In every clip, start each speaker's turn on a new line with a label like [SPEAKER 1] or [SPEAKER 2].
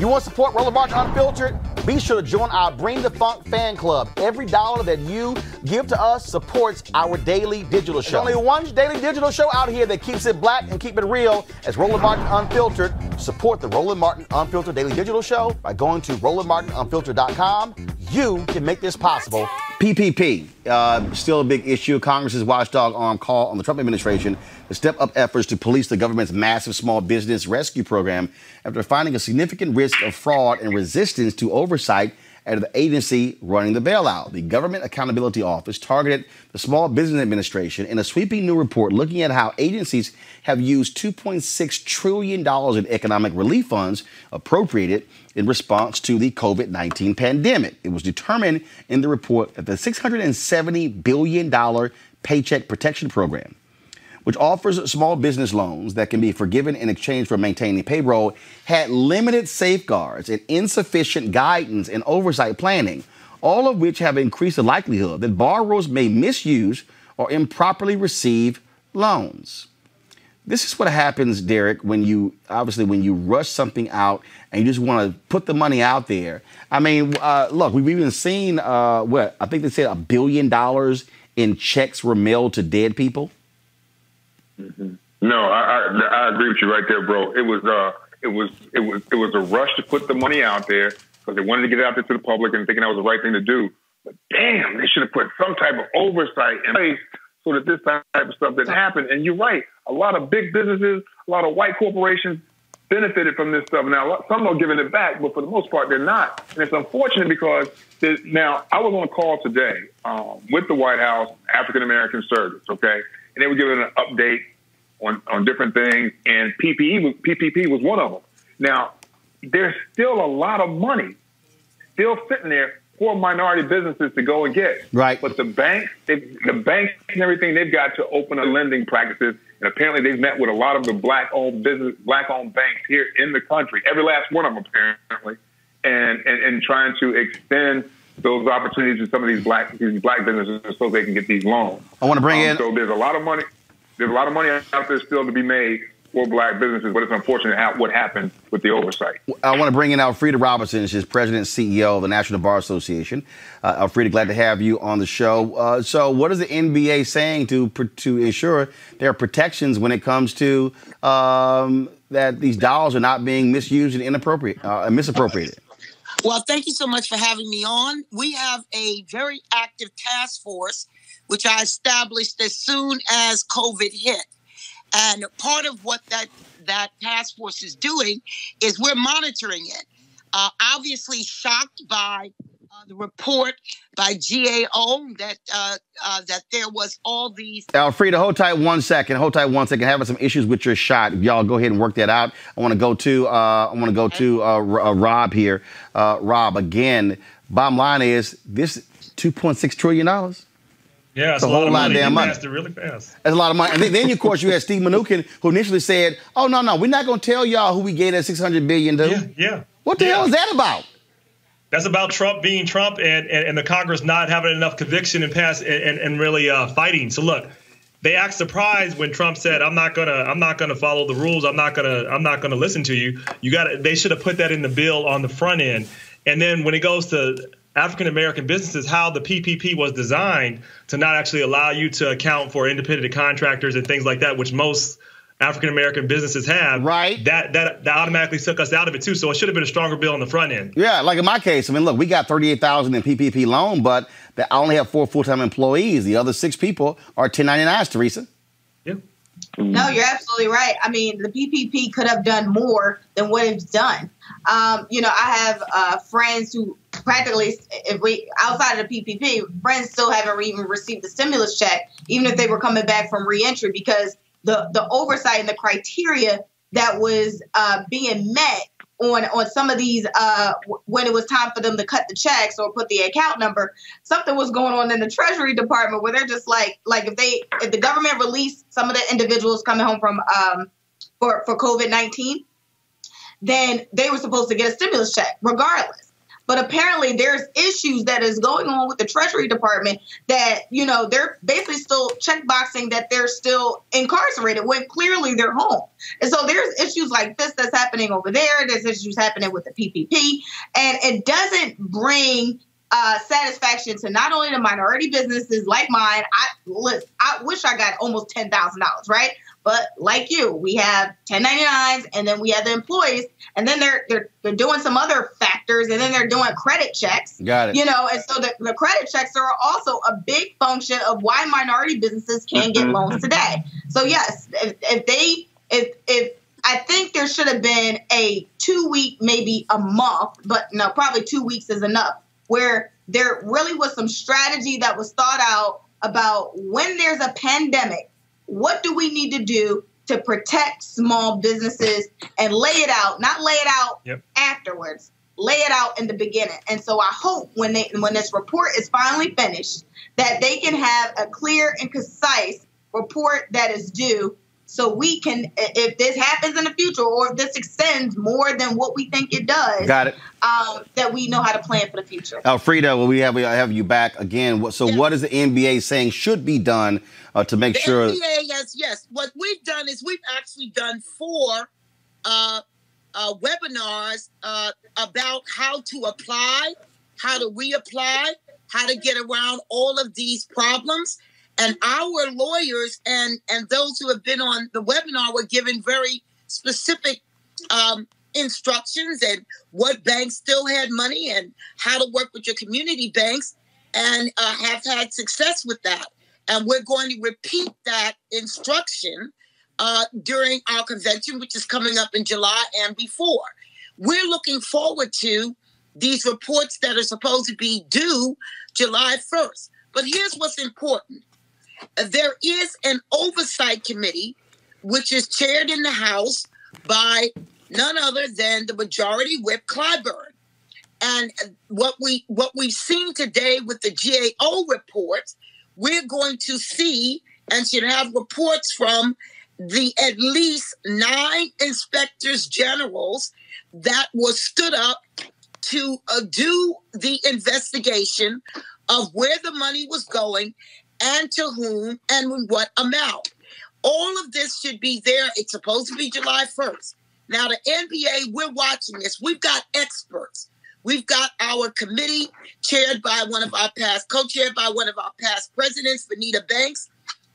[SPEAKER 1] You want to support Roland Martin Unfiltered? Be sure to join our Bring the Funk fan club. Every dollar that you give to us supports our daily digital show. There's only one daily digital show out here that keeps it black and keep it real. As Roland Martin Unfiltered. Support the Roland Martin Unfiltered daily digital show by going to RolandMartinUnfiltered.com. You can make this possible. PPP, still a big issue. Congress's watchdog arm call on the Trump administration to step up efforts to police the government's massive small business rescue program after finding a significant risk of fraud and resistance to oversight at the agency running the bailout. The Government Accountability Office targeted the Small Business Administration in a sweeping new report looking at how agencies have used $2.6 trillion in economic relief funds appropriated in response to the COVID-19 pandemic. It was determined in the report that the $670 billion Paycheck Protection Program, which offers small business loans that can be forgiven in exchange for maintaining payroll, had limited safeguards and insufficient guidance and oversight planning, all of which have increased the likelihood that borrowers may misuse or improperly receive loans. This is what happens, Derek, when you rush something out and you just want to put the money out there. I mean, look, we've even seen, I think they said $1 billion in checks were mailed to dead people.
[SPEAKER 2] Mm-hmm. No, I agree with you right there, bro. It was a rush to put the money out there because they wanted to get it out there to the public and thinking that was the right thing to do. But damn, they should have put some type of oversight in place so that this type of stuff didn't happen. And you're right, a lot of big businesses, a lot of white corporations benefited from this stuff. Now, some are giving it back, but for the most part, they're not. And it's unfortunate because now I was on a call today with the White House African American Service, okay? And they were giving an update on different things, and PPP was one of them. Now, there's still a lot of money still sitting there for minority businesses to go and get.
[SPEAKER 1] Right.
[SPEAKER 2] But the banks and everything, they've got to open up lending practices, and apparently they've met with a lot of the black-owned banks here in the country, every last one of them apparently, and trying to extend those opportunities to some of these black businesses so they can get these loans.
[SPEAKER 1] I want to bring in.
[SPEAKER 2] So there's a lot of money. There's a lot of money out there still to be made for black businesses, but it's unfortunate what happened with the oversight. I
[SPEAKER 1] want to bring in Elfrida Robinson. She's president and CEO of the National Bar Association. Elfrida, glad to have you on the show. So what is the NBA saying to ensure there are protections when it comes to that these dollars are not being misused and misappropriated?
[SPEAKER 3] Well, thank you so much for having me on. We have a very active task force, which I established as soon as COVID hit. And part of what that task force is doing is we're monitoring it. Obviously shocked by the report by GAO that there was all these.
[SPEAKER 1] Elfrida, hold tight one second. Having some issues with your shot. If y'all go ahead and work that out. I want to go to Rob here. Rob, again, bottom line is this $2.6 trillion.
[SPEAKER 4] Yeah, it's a lot of money. Really fast.
[SPEAKER 1] That's a lot of money. And then of course, you had Steve Mnuchin, who initially said, "Oh no, we're not going to tell y'all who we gave that $600 billion to."
[SPEAKER 4] Yeah.
[SPEAKER 1] What the hell is that about?
[SPEAKER 4] That's about Trump being Trump and the Congress not having enough conviction and really fighting. So look, they act surprised when Trump said, "I'm not gonna follow the rules. I'm not gonna listen to you." They should have put that in the bill on the front end. And then when it goes to African-American businesses, how the PPP was designed to not actually allow you to account for independent contractors and things like that, which most African-American businesses have.
[SPEAKER 1] Right.
[SPEAKER 4] That automatically took us out of it, too. So it should have been a stronger bill on the front end.
[SPEAKER 1] Yeah, like in my case, I mean, look, we got $38,000 in PPP loan, but I only have 4 full-time employees. The other 6 people are 1099s, Teresa.
[SPEAKER 4] Yeah.
[SPEAKER 5] No, you're absolutely right. I mean, the PPP could have done more than what it's done. I have friends who practically, outside of the PPP, friends still haven't even received the stimulus check, even if they were coming back from reentry, because the oversight and the criteria that was being met on some of these when it was time for them to cut the checks or put the account number, something was going on in the Treasury Department where they're just like if the government released some of the individuals coming home from for COVID-19, then they were supposed to get a stimulus check regardless. But apparently there's issues that is going on with the Treasury Department that, they're basically still checkboxing that they're still incarcerated when clearly they're home. And so there's issues like this that's happening over there. There's issues happening with the PPP. And it doesn't bring satisfaction to not only the minority businesses like mine. I wish I got almost $10,000, right? But like you, we have 1099s, and then we have the employees, and then they're doing some other factors, and then they're doing credit checks.
[SPEAKER 1] Got it.
[SPEAKER 5] And so the credit checks are also a big function of why minority businesses can't get loans today. So yes, if I think there should have been a 2 week, maybe a month, but no, probably 2 weeks is enough, where there really was some strategy that was thought out about when there's a pandemic, what do we need to do to protect small businesses and lay it out, not lay it out afterwards, lay it out in the beginning. And so I hope when this report is finally finished, that they can have a clear and concise report that is due, so we can, if this happens in the future, or if this extends more than what we think it does,
[SPEAKER 1] got it,
[SPEAKER 5] that we know how to plan for the future.
[SPEAKER 1] Alfreda, well, we have you back again. So what is the NBA saying should be done to make sure?
[SPEAKER 3] The NBA yes. What we've done is we've actually done 4 webinars about how to apply, how to reapply, how to get around all of these problems. And our lawyers and those who have been on the webinar were given very specific instructions and what banks still had money and how to work with your community banks, and have had success with that. And we're going to repeat that instruction during our convention, which is coming up in July and before. We're looking forward to these reports that are supposed to be due July 1st. But here's what's important. There is an oversight committee, which is chaired in the House by none other than the Majority Whip Clyburn. And what we've seen today with the GAO reports, we're going to see and should have reports from the at least 9 inspectors generals that were stood up to do the investigation of where the money was going and to whom and in what amount. All of this should be there. It's supposed to be July 1st. Now, the NBA, we're watching this. We've got experts. We've got our committee co-chaired by one of our past presidents, Vanita Banks.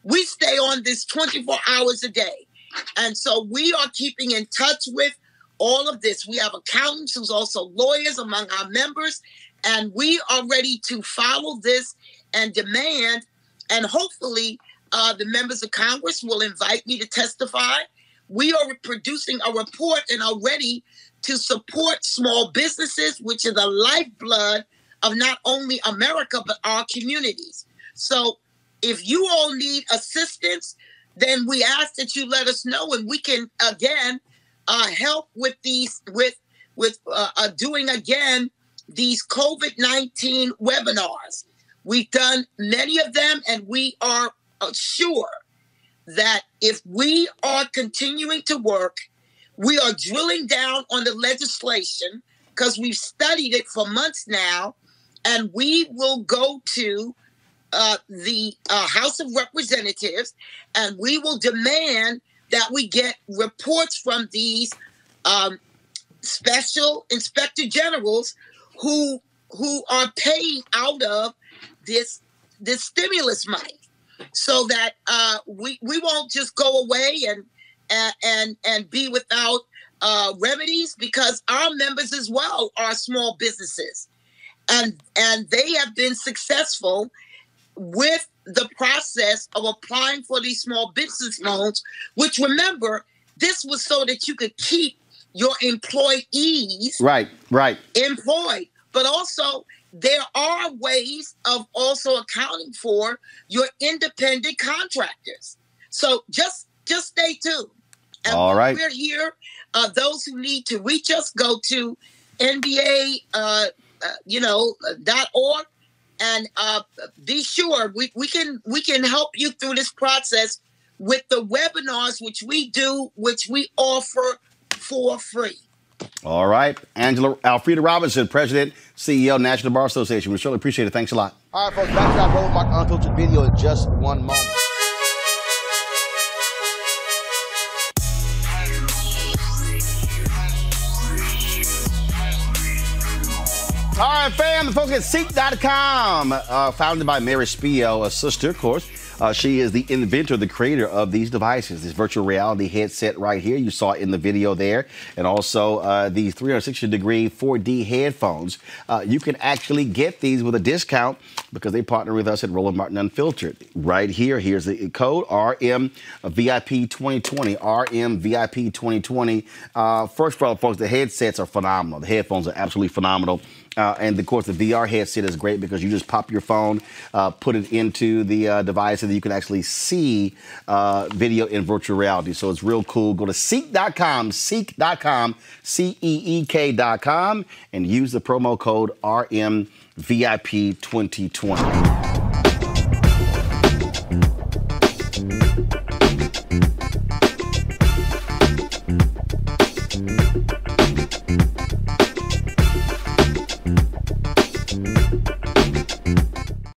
[SPEAKER 3] We stay on this 24 hours a day. And so we are keeping in touch with all of this. We have accountants who's also lawyers among our members, and we are ready to follow this and demand. And hopefully the members of Congress will invite me to testify. We are producing a report and are ready to support small businesses, which is the lifeblood of not only America, but our communities. So if you all need assistance, then we ask that you let us know, and we can, again, help with these, with doing, again, these COVID-19 webinars. We've done many of them, and we are sure that if we are continuing to work, we are drilling down on the legislation because we've studied it for months now, and we will go to the House of Representatives, and we will demand that we get reports from these special inspector generals who are paying out of this stimulus money, so that we won't just go away and be without remedies, because our members as well are small businesses, and they have been successful with the process of applying for these small business loans, which, remember, this was so that you could keep your employees employed, but also there are ways of also accounting for your independent contractors. So just stay tuned. And
[SPEAKER 1] all right,
[SPEAKER 3] we're here. Those who need to reach us, go to nba.org and be sure we can help you through this process with the webinars, which we offer for free.
[SPEAKER 1] All right. Alfreda Robinson, President, CEO, National Bar Association. We surely appreciate it. Thanks a lot. All right, folks, back to our Roland Martin Unfiltered video in just one moment. All right, fam, the folks at Ceek.com, founded by Mary Spio, a sister, of course. She is the inventor, the creator of these devices, this virtual reality headset right here. You saw it in the video there. And also the 360-degree 4D headphones. You can actually get these with a discount because they partner with us at Roland Martin Unfiltered. Right here, here's the code, RMVIP2020, RMVIP2020. First of all, folks, the headsets are phenomenal. The headphones are absolutely phenomenal. And, of course, the VR headset is great because you just pop your phone, put it into the device, and you can actually see video in virtual reality. So it's real cool. Go to Ceek.com, Ceek.com, CEEK.com, and use the promo code RMVIP2020.